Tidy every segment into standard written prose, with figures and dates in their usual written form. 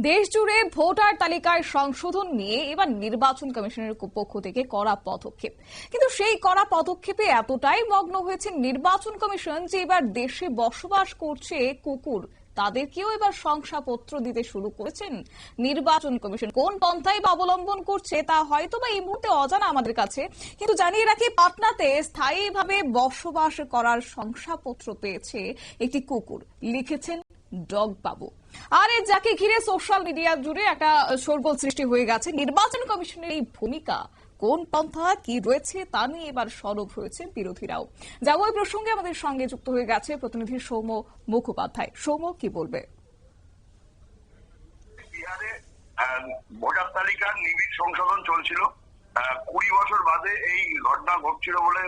দেশ জুড়ে ভোটার তালিকায় সংশোধন নিয়ে এবার নির্বাচন কমিশনের পক্ষ থেকে কড়া পদক্ষেপ। কিন্তু সেই কড়া পদক্ষেপে এতটাই মগ্ন হয়েছে নির্বাচন কমিশন যে এবার দেশে বসবাস করছে কুকুর, তাদেরকেও এবার শংসাপত্র দিতে শুরু করেছেন নির্বাচন কমিশন। কোন পন্থাই বা অবলম্বন করছে তা হয়তো বা এই মুহূর্তে অজানা আমাদের কাছে, কিন্তু জানিয়ে রাখি পাটনাতে স্থায়ীভাবে বসবাস করার শংসাপত্র পেয়েছে একটি কুকুর, লিখেছেন ডগ বাবু। আর যাকে ঘিরে সোশ্যাল মিডিয়া জুড়ে একটা শোরগোল সৃষ্টি হয়ে গেছে। নির্বাচন কমিশনের এই ভূমিকা, কোন পন্থা কি রয়েছে তা নিয়ে এবার সরব হয়েছে বিরোধীরাও। যাবো এই প্রসঙ্গে আমাদের সঙ্গে যুক্ত হয়ে গেছে প্রতিনিধি সৌম্য মুখোপাধ্যায়। সৌম্য, কি বলবে? বিহারে ভোটার তালিকার নিবিড় সংশোধন চলছিল, 20 বছর বাদে এই ঘটনা ঘটছিল বলে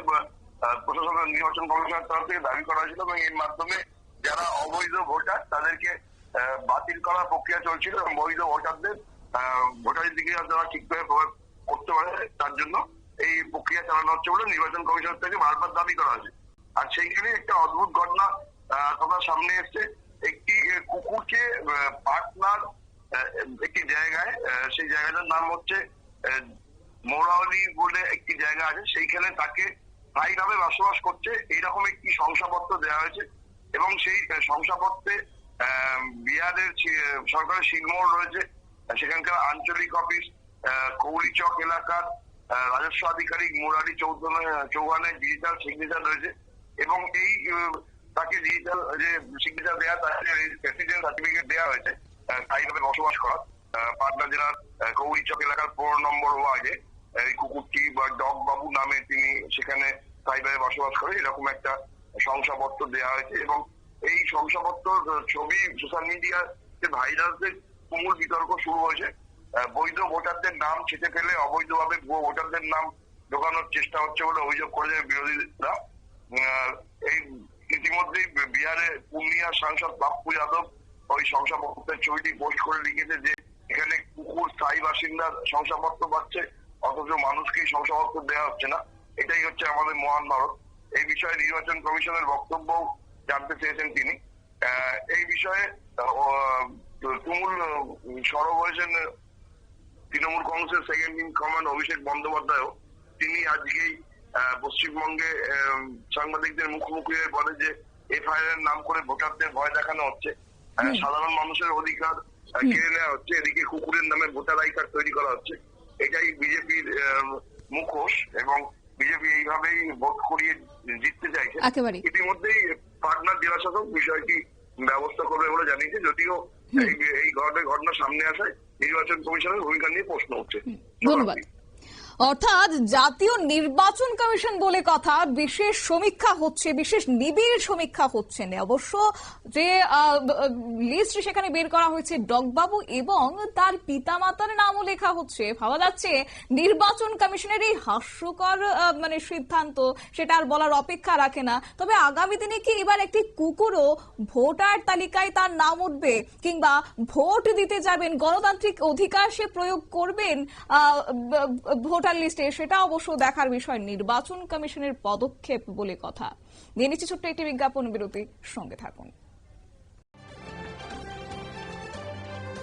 প্রশাসন নির্বাচন কমিশনের তরফ থেকে দাবি করা হয়েছিল, এবং এর মাধ্যমে যারা অবৈধ ভোটার তাদেরকে বাতিল করার প্রক্রিয়া চলছিল এবং বৈধ ভোটারদের ভোটাধিকার যারা ঠিকভাবে প্রয়োগ করতে পারে তার জন্য এই প্রক্রিয়া চালানো হচ্ছে বলে নির্বাচন কমিশন থেকে বারবার দাবি করা হয়েছে। আর সেইখানে একটা অদ্ভুত ঘটনা তোমার সামনে এসছে। একটি কুকুরকে পাটনার একটি জায়গায়, সেই জায়গাটার নাম হচ্ছে মোরাওলি বলে একটি জায়গা আছে, সেইখানে তাকে স্থায়ীভাবে বসবাস করছে এইরকম একটি শংসাপত্র দেওয়া হয়েছে। এবং সেই শংসাপত্রে বিহারের সরকারের সিলমোহর রয়েছে, সেখানকার আঞ্চলিক অফিস, কৌলিচক এলাকার রাজস্ব আধিকারিক মুরারি চৌহানের ডিজিটাল সিগনেচার রয়েছে, এবং এই তাকে ডিজিটাল যে সিগনেচার দেওয়া তাকে রেসিডেন্ট সার্টিফিকেট দেওয়া হয়েছে স্থায়ীভাবে বসবাস করা। পাটনা জেলার কৌলিচক এলাকার 4 নম্বর ওয়ার্ডে এই কুকুরটি বা ডগ বাবু নামে তিনি সেখানে স্থায়ীভাবে বসবাস করে, এরকম একটা শংসাপত্র দেওয়া হয়েছে। এবং এই শংসাপত্র ছবি সোশ্যাল মিডিয়াতে ভাইরাসদের তুমুল বিতর্ক শুরু হয়েছে। বৈধ ভোটারদের নাম ছেঁটে ফেলে অবৈধভাবে ভুয়ো ভোটারদের নাম ঢোকানোর চেষ্টা হচ্ছে বলে অভিযোগ করেছে বিরোধীরা। এই ইতিমধ্যেই বিহারে পূর্ণিয়ার সাংসদ বাপ্পু যাদব ওই শংসাপত্রের ছবিটি পোস্ট করে লিখেছে যে এখানে কুকুর স্থায়ী বাসিন্দার শংসাপত্র পাচ্ছে, অথচ মানুষকেই শংসাপত্র দেওয়া হচ্ছে না। এটাই হচ্ছে আমাদের মহান ভারত। এই বিষয়ে নির্বাচন কমিশনের বক্তব্য জানতে চেয়েছেন তিনি। এই বিষয়ে তুমুল সরব হয়েছেন তৃণমূল কংগ্রেসের সেকেন্ড ইন কমান্ড অভিষেক বন্দ্যোপাধ্যায়ও। তিনি আজকেই পশ্চিমবঙ্গে সাংবাদিকদের মুখোমুখি হয়ে বলে যে এফআইআর নাম করে ভোটারদের ভয় দেখানো হচ্ছে, সাধারণ মানুষের অধিকার কেড়ে নেওয়া হচ্ছে, এদিকে কুকুরের নামে ভোটার আই কার্ড তৈরি করা হচ্ছে। এটাই বিজেপির মুখোশ, এবং বিজেপি এইভাবেই ভোট করিয়ে জিততে চাইছে। ইতিমধ্যেই পাটনার জেলা শাসক বিষয়টি ব্যবস্থা করবে বলে জানিয়েছে, যদিও এই ঘটনা সামনে আসায় নির্বাচন কমিশনের ভূমিকা নিয়ে প্রশ্ন উঠছে। ধন্যবাদ। অর্থাৎ জাতীয় নির্বাচন কমিশন বলে কথা, বিশেষ সমীক্ষা হচ্ছে, বিশেষ নিবিড় সমীক্ষা হচ্ছে না। অবশ্য যে লিস্ট সেখানে বের করা হয়েছে ডগবাবু এবং তার পিতামাতার নামও লেখা হচ্ছে। ভাবা যাচ্ছে নির্বাচন কমিশনের এই হাস্যকর সিদ্ধান্ত সেটা আর বলার অপেক্ষা রাখে না। তবে আগামী দিনে কি এবার একটি কুকুরও ভোটার তালিকায় তার নাম উঠবে, কিংবা ভোট দিতে যাবেন, গণতান্ত্রিক অধিকার সে প্রয়োগ করবেন ভোটার লিস্টে, সেটা অবশ্য দেখার বিষয়। নির্বাচন কমিশনের পদক্ষেপ বলে কথা। নিয়ে নিচ্ছি ছোট্ট একটি বিজ্ঞাপন বিরতি, সঙ্গে থাকুন।